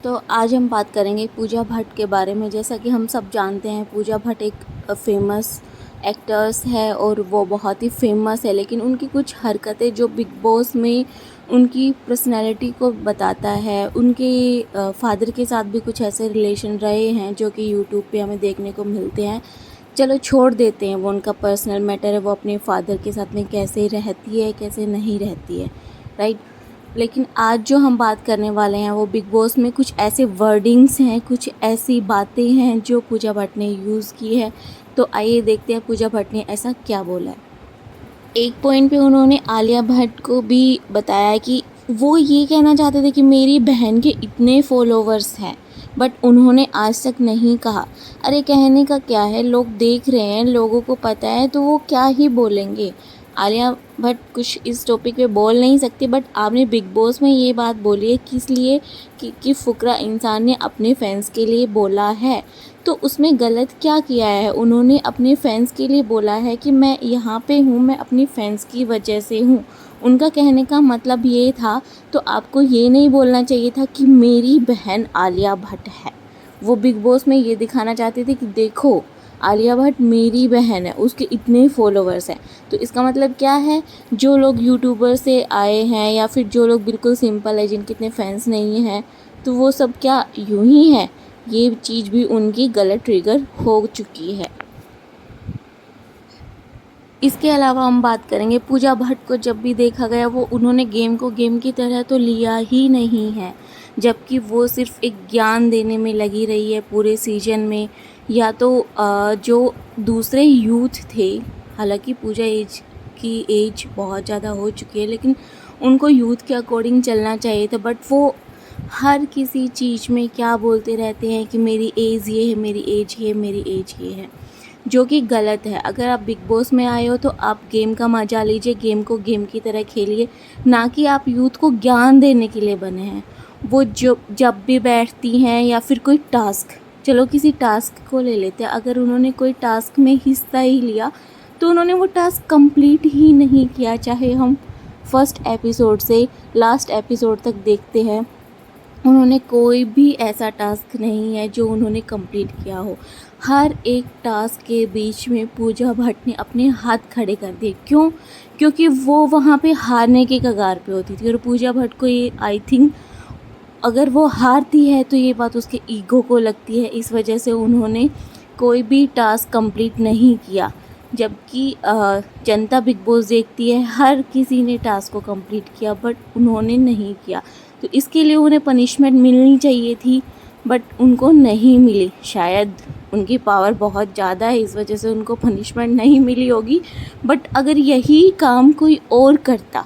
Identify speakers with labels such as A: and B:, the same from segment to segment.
A: तो आज हम बात करेंगे पूजा भट्ट के बारे में। जैसा कि हम सब जानते हैं, पूजा भट्ट एक फेमस एक्टर्स है और वो बहुत ही फेमस है, लेकिन उनकी कुछ हरकतें जो बिग बॉस में उनकी पर्सनैलिटी को बताता है। उनके फादर के साथ भी कुछ ऐसे रिलेशन रहे हैं जो कि यूट्यूब पे हमें देखने को मिलते हैं। चलो छोड़ देते हैं, वो उनका पर्सनल मैटर है, वो अपने फादर के साथ में कैसे रहती है कैसे नहीं रहती है, राइट। लेकिन आज जो हम बात करने वाले हैं वो बिग बॉस में कुछ ऐसे वर्डिंग्स हैं, कुछ ऐसी बातें हैं जो पूजा भट्ट ने यूज़ की है। तो आइए देखते हैं पूजा भट्ट ने ऐसा क्या बोला है। एक पॉइंट पे उन्होंने आलिया भट्ट को भी बताया कि वो ये कहना चाहते थे कि मेरी बहन के इतने फॉलोवर्स हैं, बट उन्होंने आज तक नहीं कहा। अरे कहने का क्या है, लोग देख रहे हैं, लोगों को पता है, तो वो क्या ही बोलेंगे। आलिया भट्ट कुछ इस टॉपिक पे बोल नहीं सकती, बट आपने बिग बॉस में ये बात बोली है किस लिए कि फुकरा इंसान ने अपने फैंस के लिए बोला है, तो उसमें गलत क्या किया है। उन्होंने अपने फैंस के लिए बोला है कि मैं यहाँ पे हूँ, मैं अपनी फैंस की वजह से हूँ। उनका कहने का मतलब ये था, तो आपको ये नहीं बोलना चाहिए था कि मेरी बहन आलिया भट्ट है। वो बिग बॉस में ये दिखाना चाहते थे कि देखो आलिया भट्ट मेरी बहन है, उसके इतने फॉलोवर्स हैं। तो इसका मतलब क्या है, जो लोग यूट्यूबर से आए हैं या फिर जो लोग बिल्कुल सिंपल है, जिनके इतने फैंस नहीं हैं, तो वो सब क्या यूं ही है। ये चीज़ भी उनकी गलत ट्रिगर हो चुकी है। इसके अलावा हम बात करेंगे पूजा भट्ट को जब भी देखा गया, वो उन्होंने गेम को गेम की तरह तो लिया ही नहीं है, जबकि वो सिर्फ एक ज्ञान देने में लगी रही है पूरे सीजन में। या तो जो दूसरे यूथ थे, हालांकि पूजा की एज बहुत ज़्यादा हो चुकी है, लेकिन उनको यूथ के अकॉर्डिंग चलना चाहिए था, बट वो हर किसी चीज़ में क्या बोलते रहते हैं कि मेरी एज ये है, मेरी एज ये, मेरी एज ये है, जो कि गलत है। अगर आप बिग बॉस में आए हो तो आप गेम का मजा लीजिए, गेम को गेम की तरह खेलिए, ना कि आप यूथ को ज्ञान देने के लिए बने हैं। वो जब भी बैठती हैं या फिर कोई टास्क, चलो किसी टास्क को ले लेते हैं, अगर उन्होंने कोई टास्क में हिस्सा ही लिया तो उन्होंने वो टास्क कंप्लीट ही नहीं किया। चाहे हम फर्स्ट एपिसोड से लास्ट एपिसोड तक देखते हैं, उन्होंने कोई भी ऐसा टास्क नहीं है जो उन्होंने कंप्लीट किया हो। हर एक टास्क के बीच में पूजा भट्ट ने अपने हाथ खड़े कर दिए। क्यों? क्योंकि वो वहाँ पे हारने के कगार पे होती थी, और पूजा भट्ट को ये आई थिंक अगर वो हारती है तो ये बात उसके ईगो को लगती है, इस वजह से उन्होंने कोई भी टास्क कंप्लीट नहीं किया। जबकि जनता बिग बॉस देखती है, हर किसी ने टास्क को कंप्लीट किया, बट उन्होंने नहीं किया। तो इसके लिए उन्हें पनिशमेंट मिलनी चाहिए थी, बट उनको नहीं मिली। शायद उनकी पावर बहुत ज़्यादा है, इस वजह से उनको पनिशमेंट नहीं मिली होगी। बट अगर यही काम कोई और करता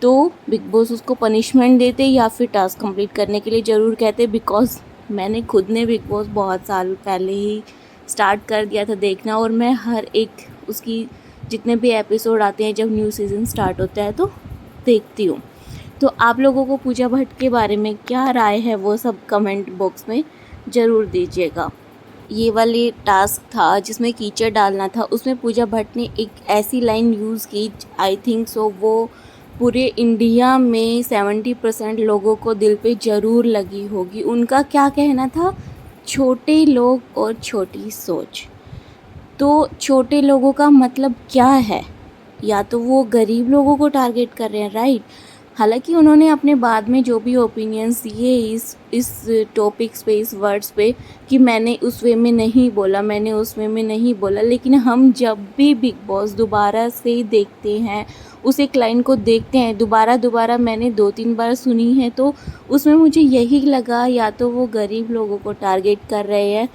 A: तो बिग बॉस उसको पनिशमेंट देते या फिर टास्क कंप्लीट करने के लिए ज़रूर कहते। बिकॉज़ मैंने खुद ने बिग बॉस बहुत साल पहले ही स्टार्ट कर दिया था देखना, और मैं हर एक उसकी जितने भी एपिसोड आते हैं जब न्यू सीज़न स्टार्ट होता है तो देखती हूँ। तो आप लोगों को पूजा भट्ट के बारे में क्या राय है, वो सब कमेंट बॉक्स में ज़रूर दीजिएगा। ये वाली टास्क था जिसमें कीचड़ डालना था, उसमें पूजा भट्ट ने एक ऐसी लाइन यूज़ की, आई थिंक सो वो पूरे इंडिया में 70% लोगों को दिल पे ज़रूर लगी होगी। उनका क्या कहना था, छोटे लोग और छोटी सोच। तो छोटे लोगों का मतलब क्या है, या तो वो गरीब लोगों को टारगेट कर रहे हैं, राइट। हालांकि उन्होंने अपने बाद में जो भी ओपिनियंस दिए इस टॉपिक्स पे, इस वर्ड्स पे, कि मैंने उस वे में नहीं बोला, मैंने उस वे में नहीं बोला, लेकिन हम जब भी बिग बॉस दोबारा से देखते हैं, उस एक लाइन को देखते हैं दोबारा मैंने 2-3 बार सुनी है, तो उसमें मुझे यही लगा, या तो वो गरीब लोगों को टारगेट कर रहे हैं।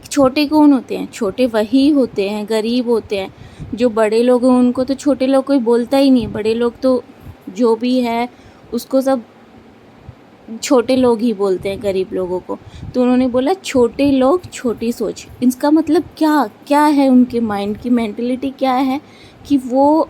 A: छोटे कौन होते हैं? छोटे वही होते हैं, गरीब होते हैं। जो बड़े लोग हैं उनको तो छोटे लोग कोई बोलता ही नहीं, बड़े लोग तो जो भी है उसको सब छोटे लोग ही बोलते हैं, गरीब लोगों को। तो उन्होंने बोला छोटे लोग छोटी सोच। इसका मतलब क्या है, उनके माइंड की मेंटलिटी क्या है कि वो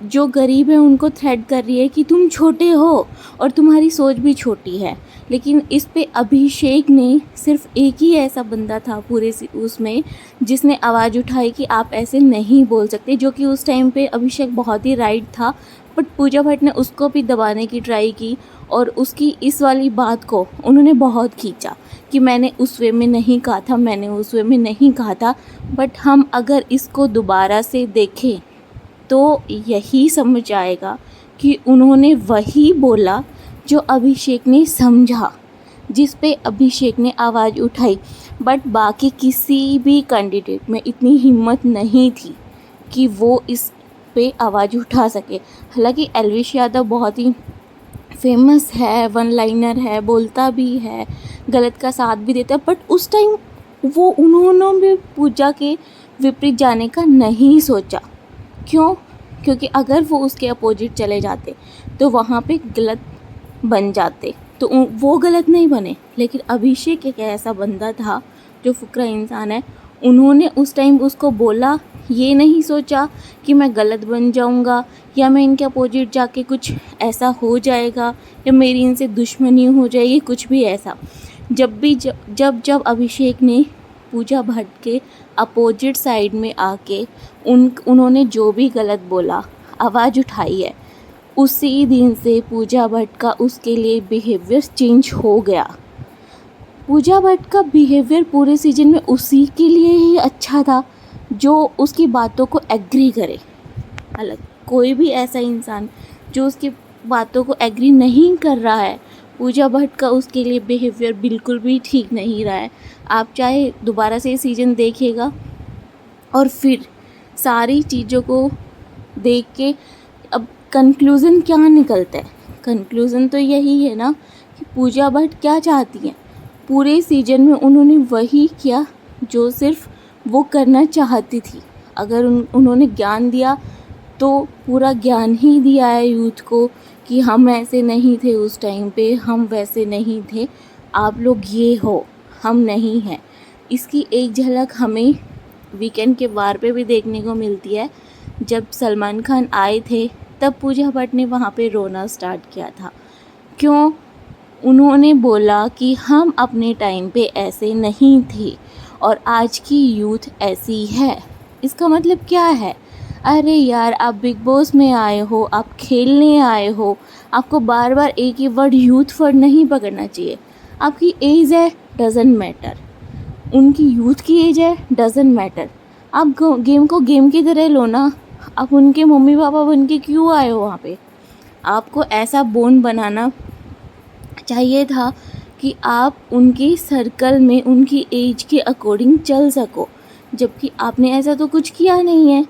A: जो गरीब है उनको थ्रेट कर रही है कि तुम छोटे हो और तुम्हारी सोच भी छोटी है। लेकिन इस पे अभिषेक ने सिर्फ एक ही ऐसा बंदा था पूरे उसमें जिसने आवाज़ उठाई कि आप ऐसे नहीं बोल सकते, जो कि उस टाइम पे अभिषेक बहुत ही राइट था। बट पूजा भट्ट ने उसको भी दबाने की ट्राई की और उसकी इस वाली बात को उन्होंने बहुत खींचा कि मैंने उस वे में नहीं कहा था, मैंने उस वे में नहीं कहा था। बट हम अगर इसको दोबारा से देखें तो यही समझ आएगा कि उन्होंने वही बोला जो अभिषेक ने समझा, जिस पे अभिषेक ने आवाज़ उठाई। बट बाकी किसी भी कैंडिडेट में इतनी हिम्मत नहीं थी कि वो इस पे आवाज़ उठा सके। हालांकि एल्विश यादव बहुत ही फेमस है, वन लाइनर है, बोलता भी है, गलत का साथ भी देता है, बट उस टाइम वो उन्होंने भी पूजा के विपरीत जाने का नहीं सोचा। क्यों? क्योंकि अगर वो उसके अपोजिट चले जाते तो वहाँ पे गलत बन जाते, तो वो गलत नहीं बने। लेकिन अभिषेक एक ऐसा बंदा था जो फुकरा इंसान है, उन्होंने उस टाइम उसको बोला, ये नहीं सोचा कि मैं गलत बन जाऊंगा या मैं इनके अपोजिट जाके कुछ ऐसा हो जाएगा या मेरी इनसे दुश्मनी हो जाएगी, कुछ भी ऐसा। जब अभिषेक ने पूजा भट्ट के अपोजिट साइड में आके उन्होंने जो भी गलत बोला, आवाज़ उठाई है, उसी दिन से पूजा भट्ट का उसके लिए बिहेवियर चेंज हो गया। पूजा भट्ट का बिहेवियर पूरे सीजन में उसी के लिए ही अच्छा था जो उसकी बातों को एग्री करे। अलग कोई भी ऐसा इंसान जो उसकी बातों को एग्री नहीं कर रहा है, पूजा भट्ट का उसके लिए बिहेवियर बिल्कुल भी ठीक नहीं रहा है। आप चाहे दोबारा से सीजन देखिएगा और फिर सारी चीज़ों को देख के अब कंक्लूज़न क्या निकलता है? कंक्लूज़न तो यही है ना कि पूजा भट्ट क्या चाहती हैं। पूरे सीजन में उन्होंने वही किया जो सिर्फ वो करना चाहती थी। अगर उन्होंने ज्ञान दिया तो पूरा ज्ञान ही दिया है यूथ को कि हम ऐसे नहीं थे उस टाइम पे, हम वैसे नहीं थे, आप लोग ये हो, हम नहीं हैं। इसकी एक झलक हमें वीकेंड के वार पे भी देखने को मिलती है। जब सलमान खान आए थे तब पूजा भट्ट ने वहाँ पे रोना स्टार्ट किया था। क्यों? उन्होंने बोला कि हम अपने टाइम पे ऐसे नहीं थे और आज की यूथ ऐसी है। इसका मतलब क्या है? अरे यार, आप बिग बॉस में आए हो, आप खेलने आए हो, आपको बार बार एक ही वर्ड यूथ वर्ड नहीं पकड़ना चाहिए। आपकी एज है, डजेंट मैटर। उनकी यूथ की एज है, डजेंट मैटर। आप गेम को गेम की तरह लो ना। आप उनके मम्मी पापा बन के क्यों आए हो वहाँ पे? आपको ऐसा बॉन्ड बनाना चाहिए था कि आप उनके सर्कल में उनकी एज के अकॉर्डिंग चल सको, जबकि आपने ऐसा तो कुछ किया नहीं है।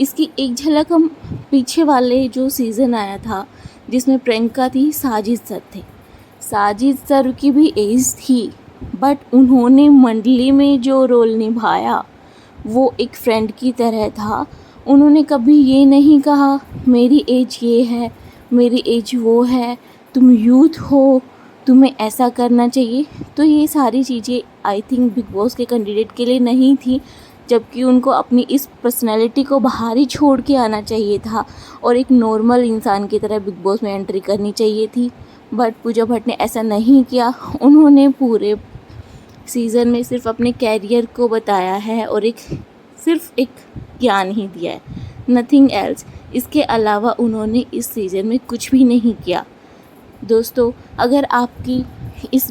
A: इसकी एक झलक हम पीछे वाले जो सीज़न आया था जिसमें प्रियंका थी, साजिद सर थे। साजिद सर की भी एज थी, बट उन्होंने मंडली में जो रोल निभाया वो एक फ्रेंड की तरह था। उन्होंने कभी ये नहीं कहा मेरी एज ये है, मेरी एज वो है, तुम यूथ हो, तुम्हें ऐसा करना चाहिए। तो ये सारी चीज़ें आई थिंक बिग बॉस के कैंडिडेट के लिए नहीं थी, जबकि उनको अपनी इस पर्सनैलिटी को बाहर ही छोड़ के आना चाहिए था और एक नॉर्मल इंसान की तरह बिग बॉस में एंट्री करनी चाहिए थी। बट पूजा भट्ट ने ऐसा नहीं किया। उन्होंने पूरे सीज़न में सिर्फ अपने कैरियर को बताया है और सिर्फ एक ज्ञान ही दिया है, नथिंग एल्स। इसके अलावा उन्होंने इस सीज़न में कुछ भी नहीं किया। दोस्तों, अगर आपकी इस